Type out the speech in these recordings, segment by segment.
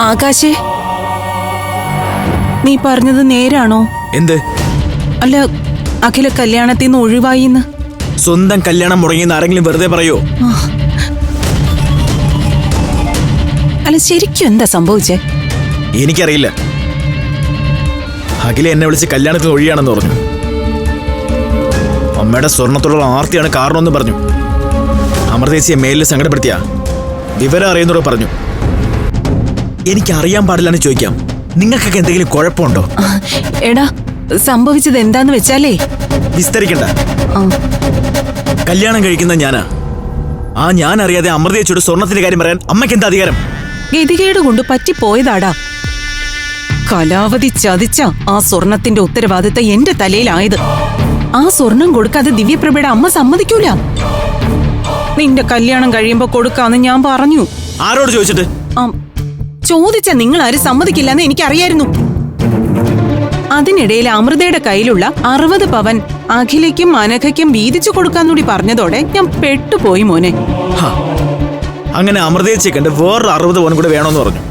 ആകാശേ, നീ പറഞ്ഞത് നേരാണോ? എന്ത്? അല്ല, അഖില കല്യാണത്തിൽ നിന്ന് ഒഴിവായിന്ന്. സ്വന്തം കല്യാണം മുടങ്ങിയെന്ന് ആരെങ്കിലും വെറുതെ പറയോ? അല്ല, ശരിക്കും എന്താ സംഭവിച്ചേ? എനിക്കറിയില്ല. അഖില എന്നെ വിളിച്ച് കല്യാണത്തിന് ഒഴിയാണെന്ന് പറഞ്ഞു. അമ്മയുടെ സ്വർണത്തോടുള്ള ആർത്തിയാണ് കാരണമെന്ന് പറഞ്ഞു. അമൃതേച്ചിയെ മേലിൽ സങ്കടപ്പെടുത്തിയ വിവരം അറിയുന്നതോട് പറഞ്ഞു. എനിക്കറിയാൻ പാടില്ലെന്ന് ചോദിക്കാം, നിങ്ങൾക്കൊക്കെ എന്തെങ്കിലും കുഴപ്പമുണ്ടോ? എടാ, സംഭവിച്ചത് എന്താന്ന് വെച്ചാലേ. വിസ്തരിക്കണ്ട. കല്യാണം കഴിക്കുന്ന ഞാനാ. ആ ഞാൻ അറിയാതെ അമൃതേച്ചിയോട് സ്വർണത്തിന്റെ കാര്യം പറയാൻ അമ്മയ്ക്ക് എന്താ അധികാരം? ഗതികേട് കൊണ്ട് പറ്റിപ്പോയതാടാ. കലാവധി ചതിച്ച ആ സ്വർണത്തിന്റെ ഉത്തരവാദിത്തം എന്റെ തലയിലായത്. ആ സ്വർണം കൊടുക്കാതെ ദിവ്യപ്രഭയുടെ അമ്മ സമ്മതിക്കൂല. നിന്റെ കല്യാണം കഴിയുമ്പോ കൊടുക്കാന്ന് ഞാൻ പറഞ്ഞു. ആരോട് ചോദിച്ചിട്ട്? ചോദിച്ച നിങ്ങൾ ആരും സമ്മതിക്കില്ലെന്ന് എനിക്കറിയായിരുന്നു. അതിനിടയിൽ അമൃതയുടെ കയ്യിലുള്ള 60 പവൻ അഖിലയ്ക്കും അനഘയ്ക്കും വീതിച്ചു കൊടുക്കാന്നൂടി പറഞ്ഞതോടെ ഞാൻ പെട്ടുപോയി മോനെ. അങ്ങനെ അമൃതേച്ചിയെ കണ്ട് വേറൊരു 60 പവൻ കൂടെ വേണമെന്ന് പറഞ്ഞു.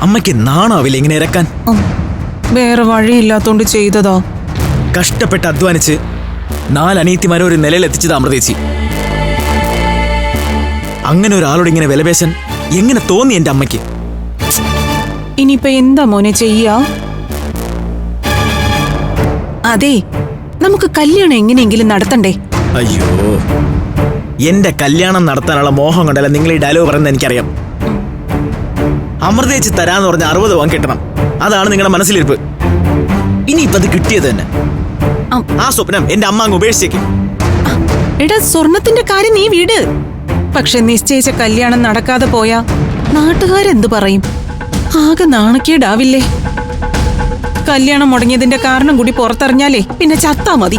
അമ്മയ്ക്ക് നാണാവില്ല ഇങ്ങനെ ഇറക്കാൻ? വേറെ വഴിയില്ലാത്തോണ്ട് ചെയ്തതോ? കഷ്ടപ്പെട്ട് അധ്വാനിച്ച് 4 അനിയത്തിമാരെ ഒരു നിലയിൽ എത്തിച്ചത് അമൃതേച്ചി. അങ്ങനെ ഒരാളോട് ഇങ്ങനെ വിലപേശാൻ എങ്ങനെ തോന്നി എന്റെ അമ്മയ്ക്ക്? ഇനിയിപ്പൊ എന്താ മോനെ ചെയ്യാ? അതെ, നമുക്ക് കല്യാണം എങ്ങനെയെങ്കിലും നടത്തണ്ടേ? അയ്യോ, എന്റെ കല്യാണം നടത്താനുള്ള മോഹം കൊണ്ടല്ല നിങ്ങൾ ഈ ഡയലോഗ് പറയുന്നത് എനിക്കറിയാം. അമൃതേച്ചി തരാന്ന് പറഞ്ഞ 60 പവൻ കിട്ടണം, അതാണ് നിങ്ങളുടെ മനസ്സിലിരിപ്പ്. ഇനിയിപ്പോ അത് കിട്ടിയത് തന്നെ. ആ സ്വപ്നം എന്റെ അമ്മ അങ്ങ് ഉപേക്ഷിച്ചേക്കും. എടാ, സ്വർണത്തിന്റെ കാര്യം നീ വീട്. പക്ഷെ നിശ്ചയിച്ച കല്യാണം നടക്കാതെ പോയാ നാട്ടുകാരെന്ത് പറയും? ആകെ നാണക്കേടാവില്ലേ? കല്യാണം മുടങ്ങിയതിന്റെ കാരണം കൂടി പുറത്തറിഞ്ഞാലേ പിന്നെ ചത്താ മതി.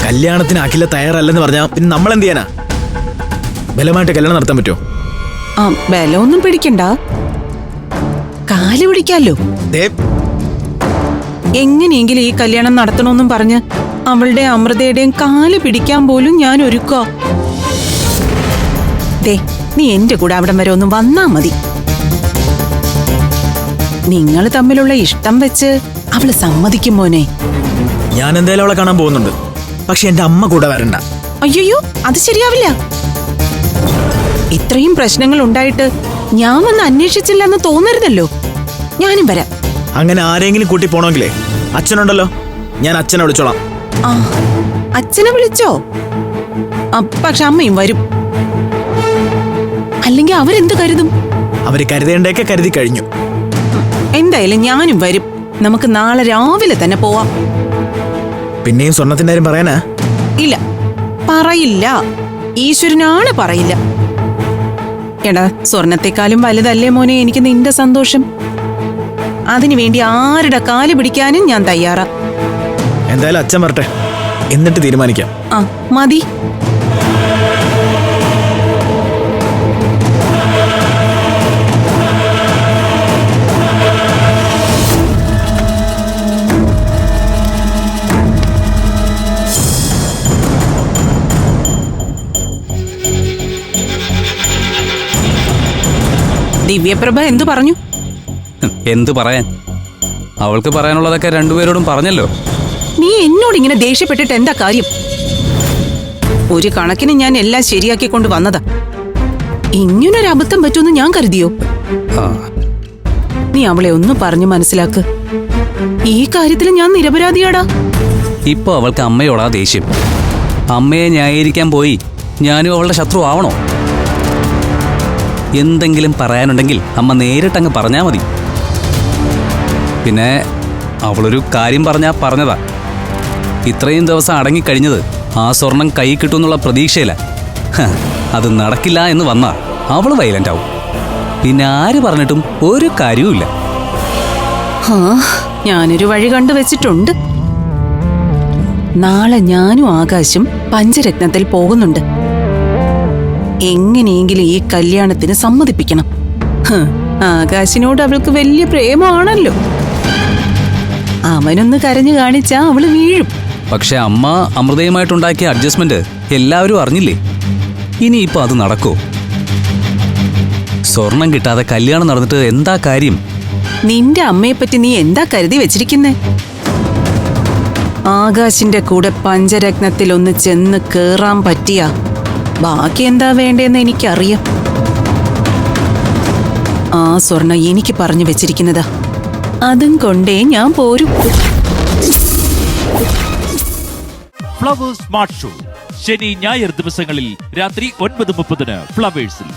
കല്യാണത്തിന് അഖില തയ്യാറല്ലെന്ന് പറഞ്ഞാ പിന്നെ നമ്മൾ എന്ത് ചെയ്യാനാ? ബലമായിട്ട് കല്യാണം നടത്താൻ പറ്റുമോ? ബലമൊന്നും പിടിക്കണ്ട, കാല് പിടിക്കാലോ. എങ്ങനെയെങ്കിലും ഈ കല്യാണം നടത്തണമെന്നും പറഞ്ഞ് അവളുടെ അമൃതയുടെയും കാല് പിടിക്കാൻ പോലും ഞാൻ ഒരുക്കുക. ദേ, നീ എന്റെ കൂടെ അവിടം വരെ ഒന്ന് വന്നാ മതി. നിങ്ങൾ തമ്മിലുള്ള ഇഷ്ടം വെച്ച് അവള് സമ്മതിക്കും മോനെ. ഞാൻ എന്തായാലും അവളെ കാണാൻ പോകുന്നുണ്ട്, പക്ഷെ എന്റെ അമ്മ കൂടെ വരണ്ട. അയ്യോ, അത് ശരിയാവില്ല. ഇത്രയും പ്രശ്നങ്ങൾ ഉണ്ടായിട്ട് ഞാൻ വന്ന് അന്വേഷിച്ചില്ലെന്ന് തോന്നരുതല്ലോ. ഞാനും വരാം. അങ്ങനെ ആരെങ്കിലും കൂട്ടി പോണമെങ്കിലേ അച്ഛനുണ്ടല്ലോ, ഞാൻ അച്ഛനെ വിളിച്ചോളാം. അച്ഛനെ വിളിച്ചോ? പക്ഷെ അമ്മയും വരും. അല്ലെങ്കിൽ അവരെന്ത് കരുതും? അവര് കരുതേണ്ടൊക്കെ കരുതി കഴിഞ്ഞു. എന്തായാലും ഞാനും വരും. നമുക്ക് നാളെ രാവിലെ തന്നെ പോവാം. പിന്നെയും സ്വർണത്തിന്റെ കാര്യം പറയാനാ? ഇല്ല, പറയില്ല. ഈശ്വരനാണ് പറയില്ല. എടാ, സ്വർണത്തെക്കാളും വലുതല്ലേ മോനെ എനിക്ക് നിന്റെ സന്തോഷം. അതിനുവേണ്ടി ആരുടെ കാല് പിടിക്കാനും ഞാൻ തയ്യാറാ. എന്തായാലും അച്ഛൻ വരട്ടെ, എന്നിട്ട് തീരുമാനിക്കാം. മതി. ദിവ്യപ്രഭ എന്തു പറഞ്ഞു? എന്ത് പറയാൻ? അവൾക്ക് പറയാനുള്ളതൊക്കെ രണ്ടുപേരോടും പറഞ്ഞല്ലോ. നീ എന്നോട് ഇങ്ങനെ ദേഷ്യപ്പെട്ടിട്ട് എന്താ കാര്യം? ഒരു കണക്കിന് ഞാൻ എല്ലാം ശരിയാക്കിക്കൊണ്ട് വന്നതാ. ഇങ്ങനൊരു അബദ്ധം പറ്റുമെന്ന് ഞാൻ കരുതിയോ? നീ അവളെ ഒന്ന് പറഞ്ഞു മനസ്സിലാക്ക്. ഈ കാര്യത്തിൽ ഞാൻ നിരപരാധിയാടാ. ഇപ്പൊ അവൾക്ക് അമ്മയോടാ ദേഷ്യം. അമ്മയെ ന്യായീകരിക്കാൻ പോയി ഞാനും അവളുടെ ശത്രു ആവണോ? എന്തെങ്കിലും പറയാനുണ്ടെങ്കിൽ അമ്മ നേരിട്ടങ്ങ് പറഞ്ഞാ മതി. പിന്നെ അവളൊരു കാര്യം പറഞ്ഞതാ. ഇത്രയും ദിവസം അടങ്ങിക്കഴിഞ്ഞത് ആ സ്വർണം കൈ കിട്ടുമെന്നുള്ള പ്രതീക്ഷയില്ല. അത് നടക്കില്ല എന്ന് വന്നാ അവള് വൈലന്റ് ആവും. പിന്നെ ആര് പറഞ്ഞിട്ടും ഒരു കാര്യവുമില്ല. ഞാനൊരു വഴി കണ്ടുവച്ചിട്ടുണ്ട്. നാളെ ഞാനും ആകാശും പഞ്ചരത്നത്തിൽ പോകുന്നുണ്ട്. എങ്ങനെയെങ്കിലും ഈ കല്യാണത്തിന് സമ്മതിപ്പിക്കണം. ആകാശിനോട് അവൾക്ക് വലിയ പ്രേമമാണല്ലോ. അവനൊന്ന് കരഞ്ഞു കാണിച്ചാ അവള് വീഴും. പക്ഷെ അമ്മ അമൃതയുമായിട്ടുണ്ടാക്കിയ അഡ്ജസ്റ്റ്മെന്റ് എല്ലാവരും അറിഞ്ഞില്ലേ? ഇനിയിപ്പോ അത് നടക്കോ? സ്വർണം കിട്ടാതെ കല്യാണം നടന്നിട്ട് എന്താ കാര്യം? നിന്റെ അമ്മയെ പറ്റി നീ എന്താ കരുതി വെച്ചിരിക്കുന്നേ? ആകാശിന്റെ കൂടെ പഞ്ചരത്നത്തിൽ ഒന്ന് ചെന്ന് കേറാൻ പറ്റിയ ബാക്കി എന്താ വേണ്ടേന്ന് എനിക്കറിയാം. ആ സ്വർണം എനിക്ക് പറഞ്ഞു വെച്ചിരിക്കുന്നതാ. അതും കൊണ്ടേ ഞാൻ പോരും. ഫ്ലവേഴ്സ് സ്മാർട്ട് ഷോ ശനി ഞായർ ദിവസങ്ങളിൽ രാത്രി 9:30 ഫ്ലവേഴ്സിൽ.